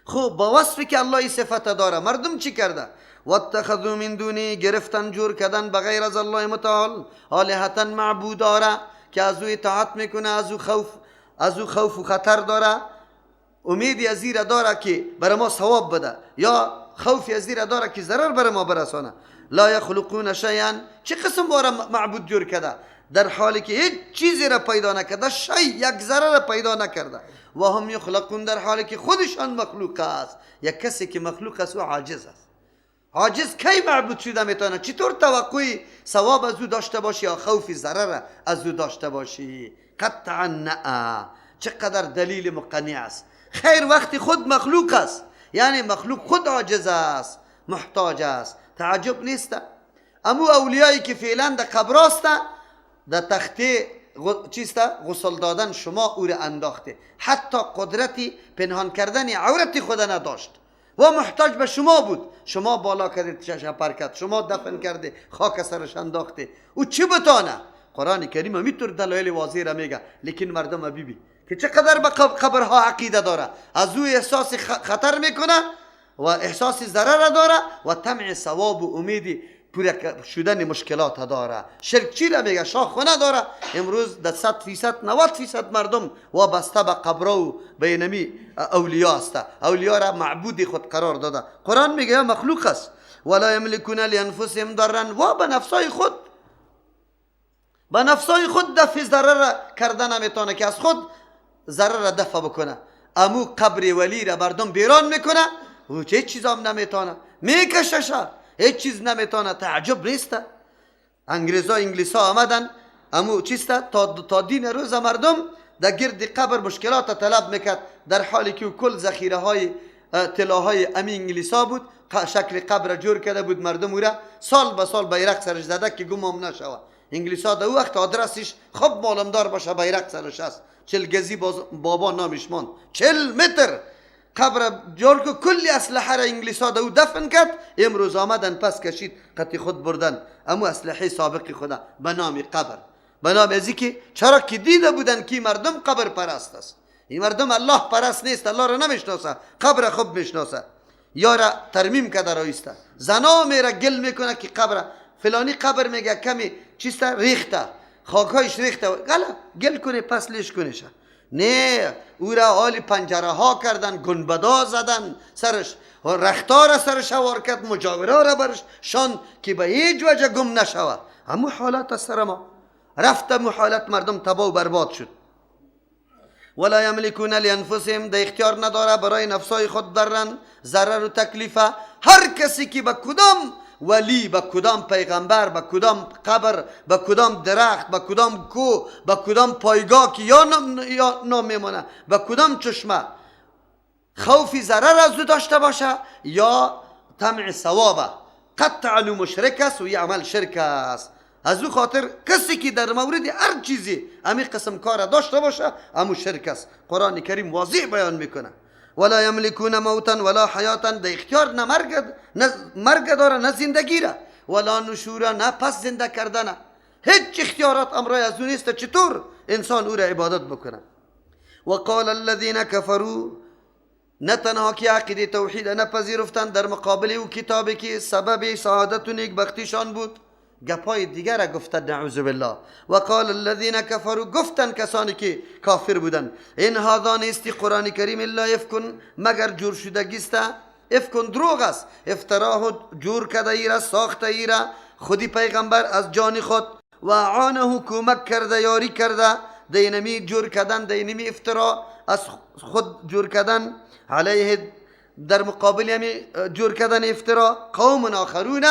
خب با وصفی که الله این صفت داره مردم چی کرده؟ واتخذوا من دونی، گرفتن جور کردن بغیر از الله متعال آلهتا معبوداره که از او اطاعت میکنه، از او خوف و خطر داره، امیدی از زیر داره که برای ما ثواب بده، یا خوفی از زیر داره که ضرر برای ما برسانه. لا یخلقون شیئا، چه قسم باره معبود جور کرده در حالی که هیچ چیزی را پیدا نکرده، یک ذره را پیدا نکرده. و هم یخلقون، در حالی که خودشان مخلوق است. یک کسی که مخلوق است و عاجز است. عاجز کی معبود شده میتونه؟ چطور توقعی ثواب از او داشته باشی یا خوفی ضرر از او داشته باشی؟ قطعا نه. چقدر دلیل مقنع است. خیر وقتی خود مخلوق است، یعنی مخلوق خود عاجز است، محتاج است، تعجب نیست. امو اولیایی که فعلا در قبر است، در تخته غسل دادن شما او را انداخته، حتی قدرتی پنهان کردن عورت خود نداشت و محتاج به شما بود. شما بالا کردید شپر کرد، شما دفن کرده، خاک سرش انداخته. او چی بتانه؟ قرآن کریم همینطور دلایل واضح را میگه. لیکن مردم ببین که چقدر به قبرها عقیده داره، از او احساس خطر میکنه و احساس ضرر داره و طمع ثواب و امیدی پوره شدن مشکلات داره. شرک چی را میگه؟ شاخونه داره. امروز در 100% 90% مردم وابسته به قبر و به نمی اولیا است. اولیا را معبود خود قرار داده. قرآن میگه مخلوق است. ولا یملکون لانفسهم ضرا، و به نفسای خود دفع ضرر کردن نمیتونه که از خود ضرر را دفع بکنه. امو قبر ولی را مردم بیران میکنه و هیچ چیز هم نمیتونه، میکشش، هیچ چیز نمیتونه. تعجب نیست؟ انگلیسا آمدن امو چیسته تا دین روز مردم در گرد قبر مشکلات طلب میکرد، در حالی که کل ذخیره های طلاهای امی انگلیسا بود. شکل قبر جور کرده بود، مردم او را سال به سال بیرق سرش زده که گم نشود. انگلیسا در وقت آدرسش خب معلومدار باشه بیرق سرش است. 40 گزی بابا نامش ماند، 40 متر قبر جور که کلی اسلحه را انگلیسا دو دفن کرد. امروز آمدن پس کشید قطی خود بردن اما اسلحه سابقی خدا به نام قبر، به نام ازی که چرا که دیده بودن که مردم قبر پرست است. این مردم الله پرست نیست، الله را نمیشناسه، قبر خوب میشناسه. یارا ترمیم کرده رایسته، زنا میره گل میکنه که قبر فلانی قبر میگه کمی چیسته ریخته، خاکایش ریخته، گل کنه پس لیش کنشه. نه، او را حال پنجره ها کردن، گنبدا زدن سرش، رختار سرش وار کرد، مجاوره را برش شان که به هیچ وجه گم نشود. همو حالت از سر ما رفت، همو حالت مردم تباه و برباد شد. ولا یملکون لانفسهم، ده اختیار نداره برای نفسای خود درن ضرر و تکلیفه. هر کسی که به کدام ولی، به کدام پیغمبر، به کدام قبر، به کدام درخت، به کدام کوه، به کدام پایگاه که یا نام میمونه، به کدام چشمه خوفی ضرر از او داشته باشه یا طمع ثوابه، قطعا مشرک است و یه عمل شرک است. از او خاطر کسی که در مورد هر چیزی امی قسم کار داشته باشه امو شرک است. قرآن کریم واضح بیان میکنه. ولا یملکون موتا ولا حیاتا، ده اختیار نه مرگ داره نه زندگی را، ولا نشورا، نه پس زنده کردن. هیچ اختیارات امرای از اون نیست چطور انسان او را عبادت بکنه. وقال الذين كفروا، نه تنها که عقیده توحید نپذیرفتند در مقابل او کتابی که سبب سعادت و نیکبختیشان بود، گپای دیگر را گفتند نعوذ بالله. وقال الذين كفروا، گفتند کسانی که کافر بودند، این هذا نیستی قرآن کریم الا افکن، مگر جور شدگی است. افکن دروغ است، افتراه جور کرده ای را، ساخته ای را خودی پیغمبر از جان خود، و عانه کمک کرده، یاری کرده دینمی جور کردن، دینمی افترا از خود جور کردن، علیه در مقابل همی جور کردن افترا قوم آخرون،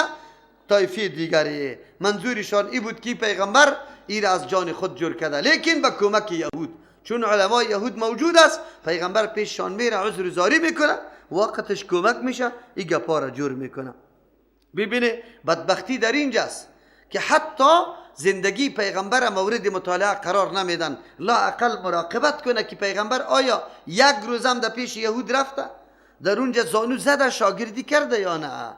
طایفه دیگری. منظورشان ای بود که پیغمبر ای را از جان خود جور کرده، لیکن با کمک یهود، چون علمای یهود موجود است، پیغمبر پیششان میره عذر زاری میکنه، وقتش کمک میشه ای گپا را جور میکنه. ببینه بدبختی در اینجاست که حتی زندگی پیغمبر مورد مطالعه قرار نمیدن. لا اقل مراقبت کنه که پیغمبر آیا یک روزم در پیش یهود رفته، در اونجا زانو زده، شاگردی کرده یا نه.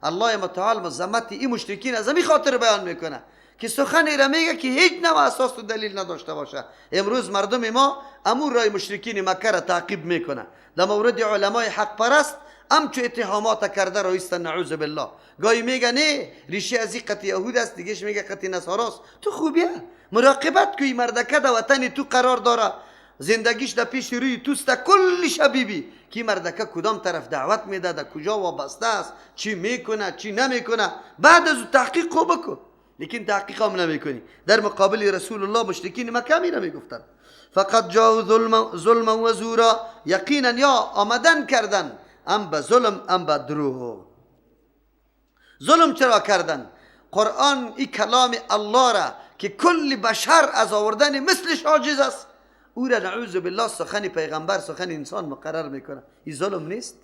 الله متعال مذمت این مشرکین از همین خاطر بیان میکنه که سخنی را میگه که هیچ نوع اساس و دلیل نداشته باشه. امروز مردم ما امور رای مشرکین مکه را تعقیب میکنه. در مورد علمای حق پرست همچو اتهامات کرده رایستن، نعوذ بالله. گاهی میگه نه ریشه از این قط یهود است، دیگهش میگه قط نصاراست. تو خوبیه مراقبت کوی، مردکه در وطن تو قرار داره، زندگیش در پیش روی توست، کل شبیبی کی مردکه کدام طرف دعوت میده، در کجا وابسته است، چی میکنه چی نمیکنه، بعد از تحقیق خوب بکن. لیکن تحقیق هم نمیکنی. در مقابل رسول الله مشرکین مکه میره میگفتن فقط جاءوا ظلم و زورا، یقینا یا آمدن کردن ام به ظلم ام به دروغ. ظلم چرا کردن؟ قرآن این کلام الله را که کل بشر از آوردن مثلش عاجز است، او را نعوذ بالله سخن پیغمبر سخن انسان مقرر میکنه. این ظلم نیست؟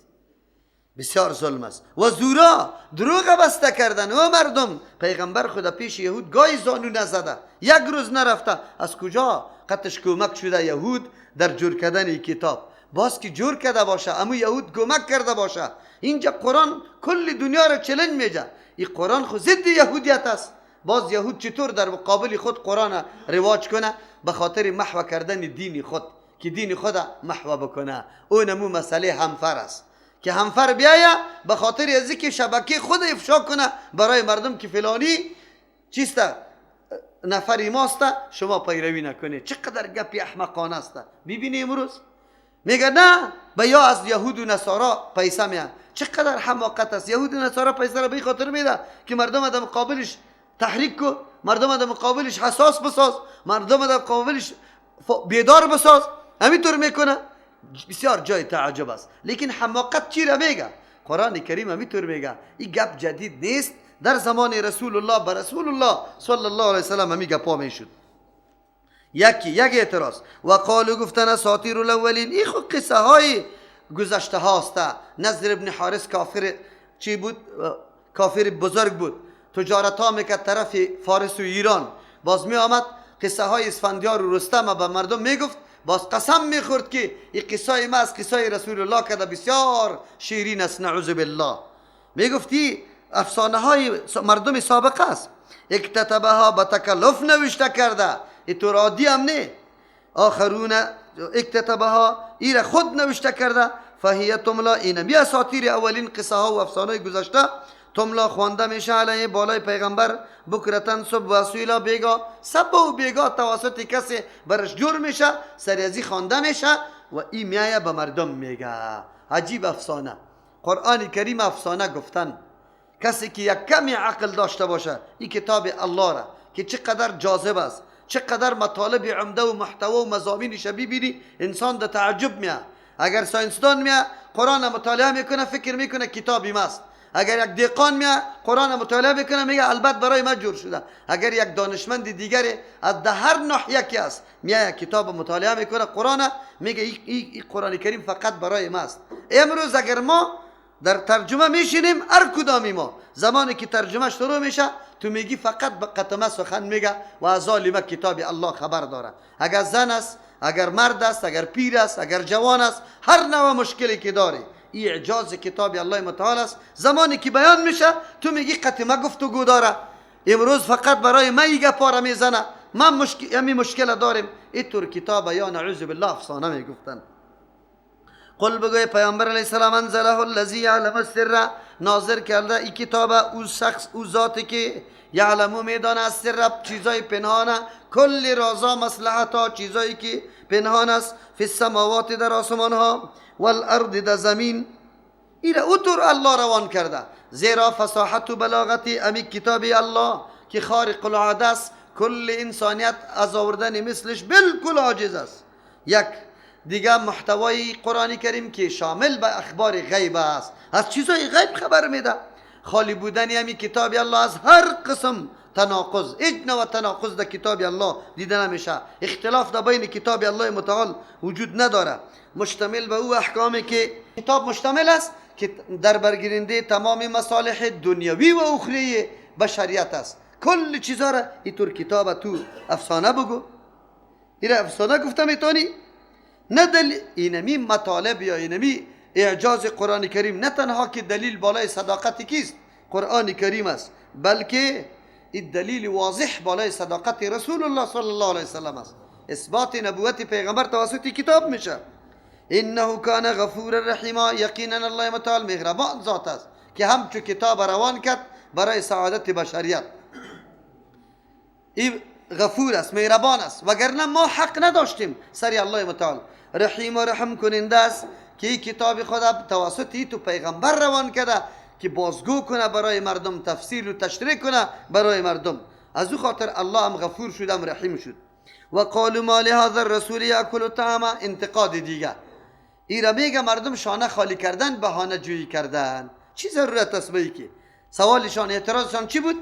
بسیار ظلم است. و زورا دروغ بسته کردن. و مردم پیغمبر خدا پیش یهود گاهی زانو نزده، یک روز نرفته. از کجا قطش کمک شده یهود در جور کردن کتاب؟ باز که جور کرده باشه، اما یهود کمک کرده باشه. اینجا قرآن کل دنیا را چلنج میجه. این قرآن خود ضد یهودیت است. باز یهود چطور در مقابل خود قرآن رواج کنه؟ به خاطر محو کردن دین خود، که دین خود محو بکنه. اون مو مسئله همفر است که همفر بیایه به خاطر از اینکه شبکه خود افشا کنه برای مردم که فلانی چیست نفری ماست، شما پیروی نکنید. چقدر گپی احمقانه است. ببینی امروز میگه نه به یا از یهود و نصارا پیسه میاد. چقدر حماقت است. یهود و نصارا پیسه را به خاطر میده که مردم در مقابلش تحریک کو، مردم در مقابلش حساس بساز، مردم در مقابلش بیدار بساز. همینطور میکنه. بسیار جای تعجب است. لیکن حماقت چی را میگه؟ قرآن کریم همینطور میگه. این گپ جدید نیست. در زمان رسول الله به رسول الله صلی الله علیه وسلم همین گپا میشد. یک اعتراض و قالو گفتن اساطیر الاولین، این خود قصه های گذشته هاست. نضر ابن حارس کافر چی بود؟ کافر بزرگ بود. تجارت ها میکرد طرف فارس و ایران. باز می آمد قصه های اسفندیار و رستم به مردم میگفت. باز قسم میخورد که این قصه ما از قصه رسول الله کده بسیار شیرین است. نعوذ بالله. میگفتی افسانه های مردم سابقه است. اکتتبها به تکلف نوشته کرده. اینطور عادی هم نه. آخرون اکتتبها ایره خود نوشته کرده. فهیه تملا، اینم یه اساطیر اولین قصه ها و افسانه گذشته تملا خوانده میشه علیه بالای پیغمبر بکرتن صبح و اصیلا بیگا، صبح و بیگا توسط کسی برش جور میشه، سریازی خوانده میشه و این میایه به مردم میگه. عجیب افسانه. قرآن کریم افسانه گفتن. کسی که یک کمی عقل داشته باشه این کتاب الله را که چقدر جاذب است، چقدر مطالب عمده و محتوا و مضامینش ببینی انسان در تعجب میاد. اگر ساینسدان میاد قرآن مطالعه میکنه فکر میکنه کتابی ماست. اگر یک دهقان میاد قرآن مطالعه میکنه میگه البته برای ما جور شده. اگر یک دانشمند دیگری از هر ناحیه کی است میاد کتاب مطالعه میکنه قرآن، میگه این قرآن کریم فقط برای ماست. امروز اگر ما در ترجمه میشینیم هر کدامی ما زمانی که ترجمه شروع میشه تو میگی فقط به قطمه سخن میگه و از ظالمه کتاب الله خبر داره. اگر زن است، اگر مرد است، اگر پیر است، اگر جوان است، هر نوع مشکلی که داره این اعجاز کتاب الله متعال است. زمانی که بیان میشه تو میگی قطمه گفتگو داره. امروز فقط برای ما ایگه پاره میزنه. ما مشکل داریم. اینطور کتاب یا نعوذ بالله افسانه میگفتن. قل بگوی پیامبر علیه السلام انزله الذی یعلم السر، نازل کرده این کتاب او شخص او ذاتی که یعلمو میدانه السر چیزای پنهانه، کل رازا مصلحتا چیزایی که پنهان است، فی السماوات در آسمان ها والارض در زمین. این اوتر الله روان کرده. زیرا فصاحت و بلاغت امی کتاب الله که خارق العاده است، کل انسانیت از آوردن مثلش بالکل عاجز است. یک دیگه محتوای قرآن کریم که شامل به اخبار غیب است، از چیزای غیب خبر میده. خالی بودن همی کتاب الله از هر قسم تناقض، هیچ نوع تناقض در کتاب الله دیده نمیشه. اختلاف در بین کتاب الله متعال وجود نداره. مشتمل به او احکامی که کتاب مشتمل است که در برگیرنده تمام مصالح دنیوی و اخروی بشریت است. کل چیزا را اینطور کتاب تو افسانه بگو. این افسانه گفتم ایتانی نه اینمی مطالب یا اینمی اعجاز قرآن کریم نه تنها که دلیل بالای صداقت کیست قرآن کریم است، بلکه این دلیل واضح بالای صداقت رسول الله صلی الله علیه وسلم است. اثبات نبوت پیغمبر توسط کتاب میشه. انه کان غفور رحیما، یقینا الله متعال مهربان ذات است که همچون کتاب روان کرد برای سعادت بشریت. این غفور است، مهربان است، وگرنه ما حق نداشتیم سری الله متعال. رحیم و رحم کننده است که این کتاب خدا توسط این تو پیغمبر روان کرده که بازگو کنه برای مردم، تفسیر و تشریح کنه برای مردم. از او خاطر الله هم غفور شد، هم رحیم شد. و قالوا ما لهذا الرسول یاکل الطعام، انتقاد دیگه. این را میگه مردم شانه خالی کردن، بهانه جویی کردن. چی ضرورت است به که؟ سوالشان، اعتراضشان چی بود؟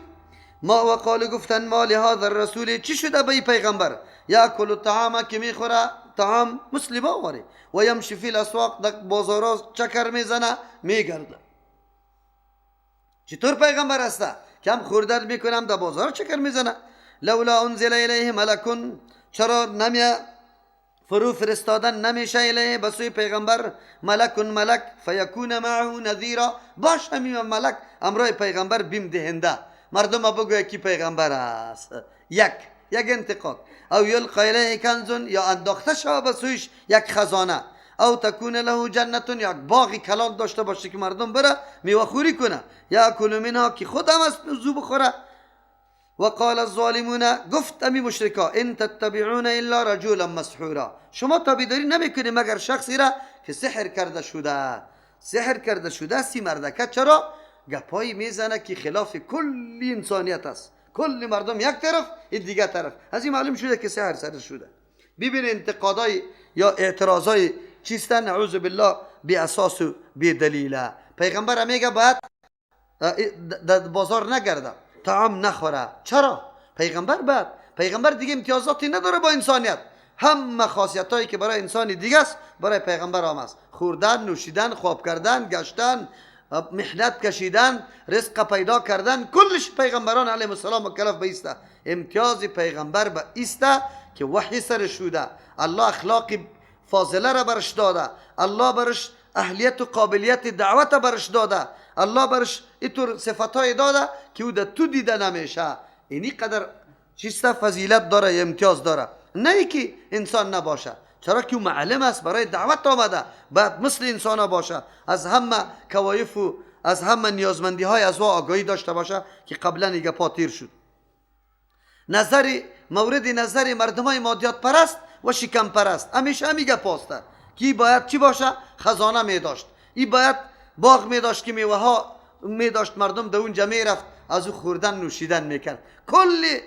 ما و قالوا گفتن ما لهذا الرسول، چی شده به پیغمبر؟ یاکل الطعام، که میخوره طعام مسلم آوره، و یمشی فی الاسواق، در بازارا چکر میزنه میگرده. چطور پیغمبر است که هم خوردن میکنم در بازار چکر میزنه؟ لولا انزل الیه ملکون، چرا نمیه فرو فرستادن نمیشه الیه بسوی پیغمبر ملکون ملک فیکون معه نذیرا، باش همین ملک امرای پیغمبر بیم دهنده، مردم بگوید کی پیغمبر است. یک انتقاد. او یلقی الیه کنزون، یا انداخته شود بسویش یک خزانه. او تکون له جنتون، یک باغی کلان داشته باشه که مردم بره میوه خوری کنه. یاکل منها، که خودم از زو بخوره. و قال الظالمون، گفت امی مشرکا، ان تتبعون الا رجلا مسحورا، شما تابعداری نمیکنید مگر شخصی را که سحر کرده شده. سحر کرده شده سی مردکه. چرا؟ گپایی میزنه که خلاف کل انسانیت است، کل مردم یک طرف، این دیگه طرف. از این معلوم شده که سحر سر شده. ببین انتقادای یا اعتراضای چیستن، نعوذ بالله، بی اساس و بی دلیل. پیغمبر میگه باید در بازار نگرده، طعام نخوره. چرا؟ پیغمبر دیگه امتیازاتی نداره با انسانیت. همه خاصیت هایی که برای انسان دیگه است برای پیغمبر هم است. خوردن، نوشیدن، خواب کردن، گشتن، محنت کشیدن، رزق پیدا کردن، کلش پیغمبران علیهم السلام مکلف به ایسته. امتیاز پیغمبر به ایسته که وحی سر شده، الله اخلاق فاضله را برش داده، الله برش اهلیت و قابلیت دعوت برش داده، الله برش اینطور صفتهای داده که او در تو دیده نمیشه. اینی قدر چیسته فضیلت داره، امتیاز داره. نه ای که انسان نباشه، چرا که او معلم است، برای دعوت آمده، باید مثل انسان ها باشه، از همه کوایف و از همه نیازمندی های از آگاهی داشته باشه که قبلا ایگه پاتیر شد. مورد نظر مردم های مادیات پرست و شکم پرست همیشه همیگه پاسته که باید چی باشه؟ خزانه می داشت، ای باید باغ می داشت که میوه ها می داشت، مردم در اونجا می رفت از او خوردن نوشیدن میکرد. کلی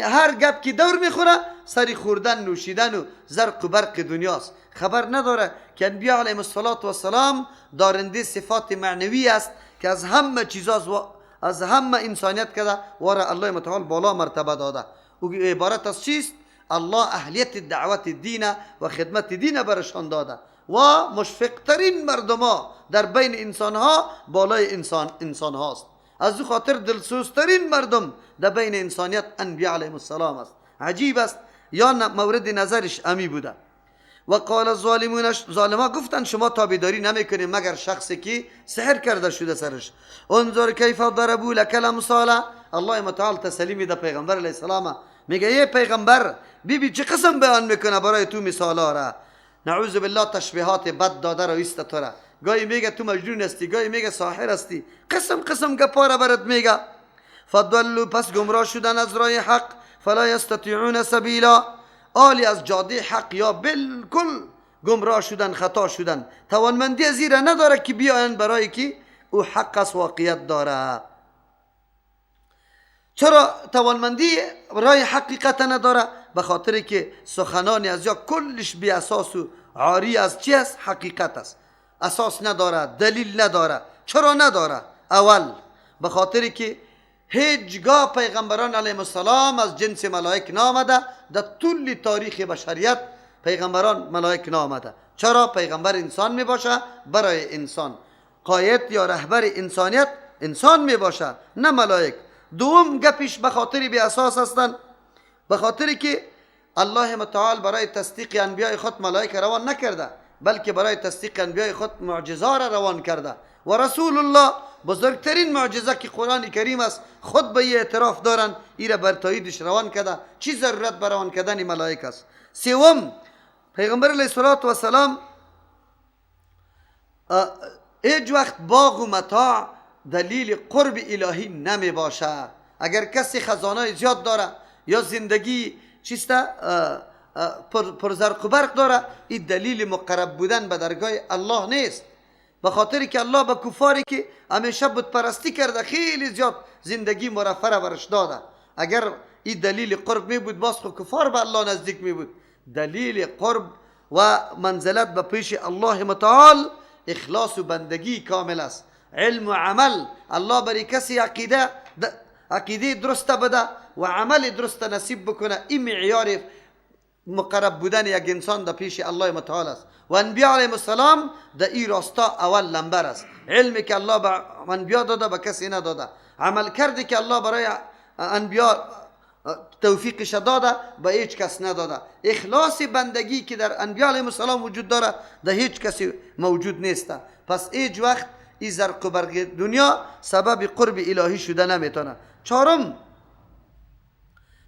هر گپ که دور میخوره سری خوردن نوشیدن و زرق و برق دنیاست. خبر نداره که انبیاء علیهم السلام دارنده صفات معنوی است که از همه چیزاست و از همه انسانیت کرده و را الله متعال بالا مرتبه داده. او عبارت از چیست؟ الله اهلیت دعوت دین و خدمت دین برشان داده و مشفقترین مردم ها در بین انسان ها بالای انسان هاست. از او خاطر دلسوزترین مردم در بین انسانیت انبیاء علیهم السلام است. عجیب است. یا مورد نظرش امی بوده. و قال الظالمون، ظالما گفتن شما تابعداری نمیکنید مگر شخصی که سحر کرده شده سرش. انظر کیف ضربوا لك الامثال، الله متعال تسلی میده پیغمبر علیه السلام، میگه ای پیغمبر بی چه قسم بیان میکنه برای تو مثالا را. نعوذ بالله تشبیهات بد داده رو ایست تو را. گاهی میگه تو مجنون هستی، گاهی میگه ساحر هستی، قسم گپارا برات میگه. فضلوا، پس گمراه شدن از راه حق، فلا یستطیعون سبیلا، آلی از جاده حق یا بالکل گمراه شدن، خطا شدن، توانمندی از این نداره که بیاین برای که او حق است، واقعیت داره. چرا توانمندی برای حقیقت نداره؟ به خاطر که سخنانی از یا کلش بی اساس و عاری از چی است؟ حقیقت است. اساس نداره، دلیل نداره. چرا نداره؟ اول به خاطر که هیچگاه پیغمبران علیهم السلام از جنس ملائک نامده، در طول تاریخ بشریت پیغمبران ملائک نامده. چرا؟ پیغمبر انسان می باشه، برای انسان قائد یا رهبر انسانیت انسان می باشه، نه ملائک. دوم گپش به خاطر بی اساس هستن، به خاطر که الله متعال برای تصدیق انبیاء خود ملائک روان نکرده، بلکه برای تصدیق انبیاء خود معجزه را روان کرده. و رسول الله بزرگترین معجزه که قرآن کریم است خود به این اعتراف دارن این را بر تاییدش روان کرده. چی ضرورت بر روان کردن ملائکه است؟ سوم، پیغمبر علیه السلام هیچ وقت باغ و متاع دلیل قرب الهی نمی باشه. اگر کسی خزانه زیاد داره یا زندگی چیسته پر زرق و برق داره، این دلیل مقرب بودن به درگاه الله نیست. به خاطر که الله به کفاری که همیشه بت پرستی کرده خیلی زیاد زندگی مرفه را برش داده. اگر این دلیل قرب می بود باز خود کفار به الله نزدیک می بود. دلیل قرب و منزلت به پیش الله متعال اخلاص و بندگی کامل است. علم و عمل، الله برای کسی عقیده درست بده و عمل درست نصیب بکنه، این معیار مقرب بودن یک انسان در پیش الله متعال است. و انبیاء علیهم السلام در این راستا اول نمبر است. علمی که الله به انبیاء داده به کسی نداده، عمل کردی که الله برای انبیاء توفیقش داده به هیچ کس نداده. اخلاص بندگی که در انبیاء علیهم السلام وجود داره در هیچ کسی موجود نیست. پس هیچ وقت این زرق و برق دنیا سبب قرب الهی شده نمیتونه. چهارم،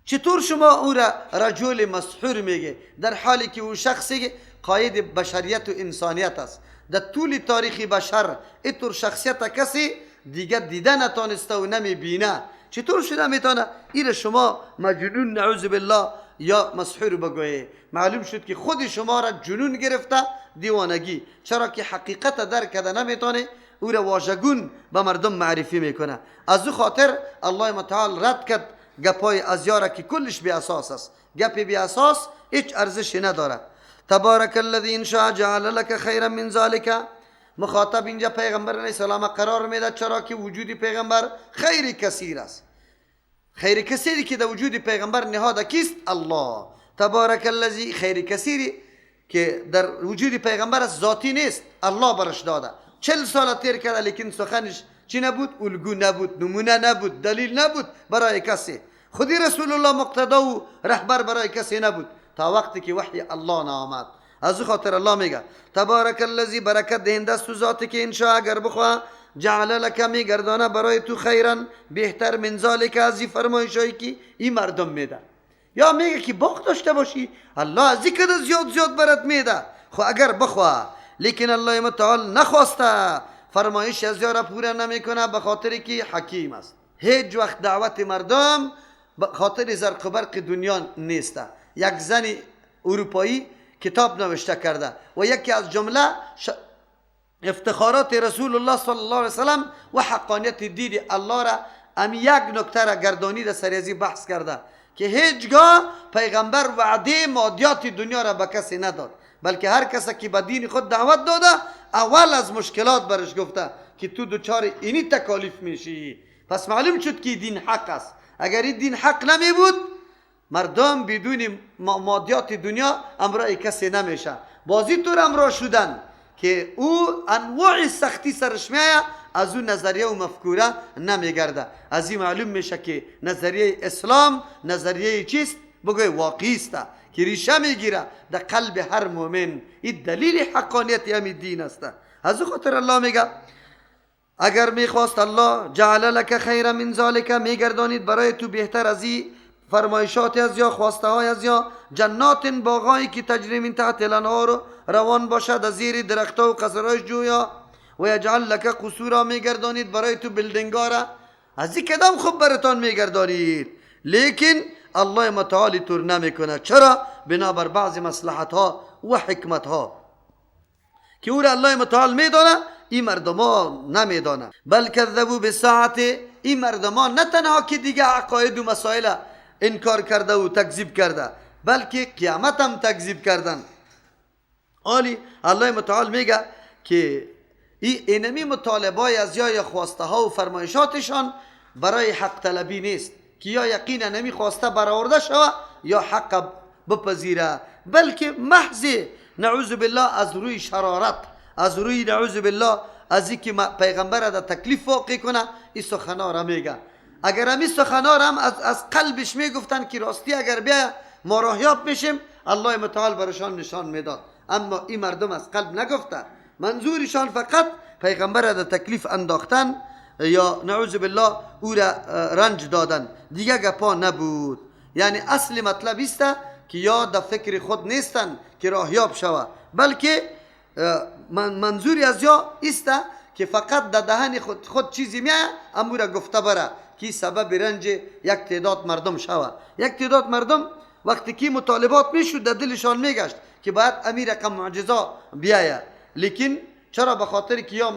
چطور شما او را رجل مسحور میگه در حالی که او شخصی قاید بشریت و انسانیت است؟ در طول تاریخ بشر اینطور شخصیت کسی دیگه دیده نتانسته و نمیبینه. چطور شده میتونه این شما مجنون نعوذ بالله یا مسحور بگویه؟ معلوم شد که خود شما را جنون گرفته، دیوانگی. چرا که حقیقت درک کرده نمیتونه، او را واژگون به مردم معرفی میکنه. از او خاطر الله متعال رد کرد گپای ازیاره که کلش بی اساس است. گپ بی اساس هیچ ارزشی نداره. تبارک الذی ان شاء جعل لك خیرا من ذلك. مخاطب اینجا پیغمبر علیه السلام قرار میده، چرا که وجود پیغمبر خیر کثیر است. خیر کثیری که در وجود پیغمبر نهاده کیست؟ الله. تبارک الذی، خیر کثیری که در وجود پیغمبر است ذاتی نیست، الله برش داده. 40 سال تیر کرده لیکن سخنش چی نبود؟ الگو نبود، نمونه نبود، دلیل نبود برای کسی. خودی رسول الله مقتدا و رهبر برای کسی نبود تا وقتی که وحی الله نآمد. از خاطر الله میگه تبارک الذی، برکت دهنده است ذاتی که انشاء اگر بخواه جعل لک، میگردانه برای تو خیرا بهتر من ذالک، از این فرمایشایی که این مردم میده. یا میگه که باغ داشته باشی، الله از این کده زیاد برات میده. خو اگر بخواه، لیکن الله متعال نخواسته فرمایش از یارا پورا نمیکنه به خاطر که حکیم است. هیچ وقت دعوت مردم به خاطر زرق و برق دنیا نیسته. یک زن اروپایی کتاب نوشته کرده و یکی از جمله افتخارات رسول الله صلی الله علیه وسلم و حقانیت دین الله را یک نکته را گردانیده سریزی بحث کرده که هیچگاه پیغمبر وعده مادیات دنیا را به کسی نداد، بلکه هر کسی که به دین خود دعوت داده اول از مشکلات برش گفته که تو دوچار اینی تکالیف میشی. پس معلوم شد که دین حق است. اگر این دین حق نمی بود مردم بدون مادیات دنیا امرای کسی نمیشه. بازی طور امرا شدن که او انواع سختی سرش میایه، از اون نظریه و مفکوره نمیگرده. از این معلوم میشه که نظریه اسلام نظریه چیست؟ بگوی واقعی است که ریشه میگیره در قلب هر مؤمن. این دلیل حقانیت همین دین است. از خاطر الله میگه اگر میخواست الله جعل لك خیر من ذالک، میگردانید برای تو بهتر از این فرمایشات از یا خواسته های از یا جنات باغایی که تجری من تحت الانهار روان باشد از زیر درختها و قصرهای جویا، و یجعل لك قصورا، میگردانید برای تو بلدنگارا. از این کدام خوب براتان میگردانید، لیکن الله متعال طور نمیکنه. چرا؟ بنابر بعض مصلحت ها و حکمت ها که او را الله متعال میدانه، این مردم ها نمیدانه. بل کذبوا بالساعت، این مردم ها نه تنها که دیگه عقاید و مسائل انکار کرده و تکذیب کرده، بلکه قیامت هم تکذیب کردن. حالی الله متعال میگه که این اینمی مطالبای از یا خواسته ها و فرمایشاتشان برای حق طلبی نیست که یا یقینا نمی خواسته برآورده شوه یا حق بپذیره، بلکه محض نعوذ بالله از روی شرارت، از روی نعوذ بالله از اینکه پیغمبر را تکلیف واقع کنه این سخنا را میگه. اگر همین سخنا را هم از قلبش میگفتن که راستی اگر بیا ما راهیاب میشیم، الله متعال برشان نشان میداد. اما این مردم از قلب نگفته. منظورشان فقط پیغمبر را در تکلیف انداختن یا نعوذ بالله او را رنج دادن، دیگه گپا نبود. یعنی اصل مطلب است که یا در فکر خود نیستن که راهیاب شوه، بلکه منظوری از یا است که فقط در دهن خود چیزی میاد امو را گفته بره که سبب رنج یک تعداد مردم شوه. یک تعداد مردم وقتی که مطالبات میشد در دلشان میگشت که باید امیر رقم معجزه بیایه، لیکن چرا؟ به خاطر که یا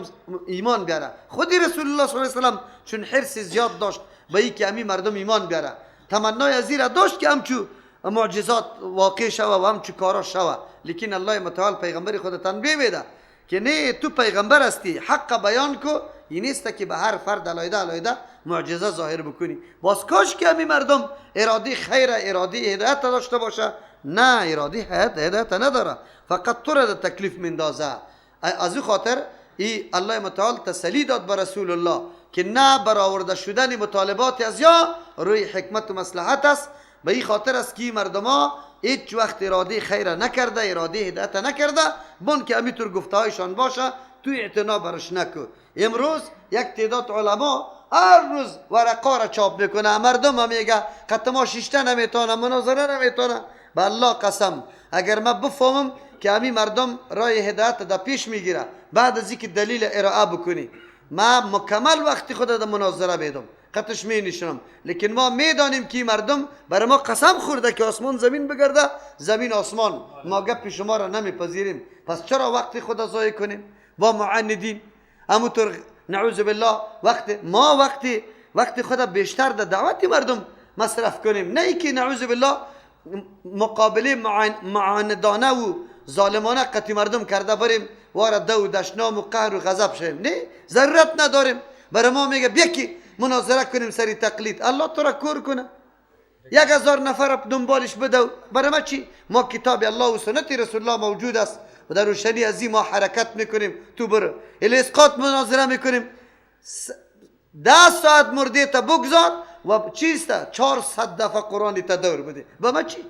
ایمان بیاره. خودی رسول الله صلی الله علیه و سلم چون حرص زیاد داشت به این که امی مردم ایمان بیاره، تمنای از این داشت که همچو معجزات واقع شوه و همچو کارا شوه، لیکن الله متعال پیغمبر خود تنبیه میده که نه، تو پیغمبر هستی، حق بیان کو. این نیست که به هر فرد علیحده معجزه ظاهر بکنی. باز کاش که امی مردم اراده خیر، اراده هدایت داشته باشه. نه، اراده هدایت نداره، فقط تو را در تکلیف مندازه. از این خاطر ای الله متعال تسلی داد به رسول الله که نه، برآورده شدن مطالبات از یا روی حکمت و مصلحت است. به این خاطر است که مردما هیچ وقت اراده خیر نکرده، اراده هدایت نکرده، بون که امیتور گفته هایشان باشه تو اعتنا برش نکو. امروز یک تعداد علما هر روز ورقا را چاپ میکنه، مردم هم میگه خط ما شیشته نمیتونه، مناظره نمیتونه. به الله قسم اگر من بفهمم که امی مردم راه هدایت در پیش میگیره، بعد از اینکه دلیل ارائه بکنی، من مکمل وقتی خود در مناظره بیدم، قطش می نشونم. لیکن ما میدانیم که مردم برای ما قسم خورده که آسمان زمین بگرده، زمین آسمان. ما گپ شما را نمیپذیریم، پس چرا وقتی خود ضایع کنیم با معاندین؟ همونطور نعوذ بالله وقتی خود بیشتر در دعوت مردم مصرف کنیم، نه ای که نعوذ بالله مقابله معاندانه و ظالمانه قتی مردم کرده بریم وارد دو دشنام و قهر و غضب شیم. نه، ضرورت نداریم. برای ما میگه بیا که مناظره کنیم سری تقلید، الله تو را کور کنه، 1000 نفر دنبالش بده. برای ما چی؟ ما کتاب الله و سنت رسول الله موجود است و در روشنی از این ما حرکت میکنیم. تو برو الاسقاط مناظره میکنیم، 10 ساعت مرده تا بگذار و چیسته 400 دفعه قرآن تا دور بده. با ما چی؟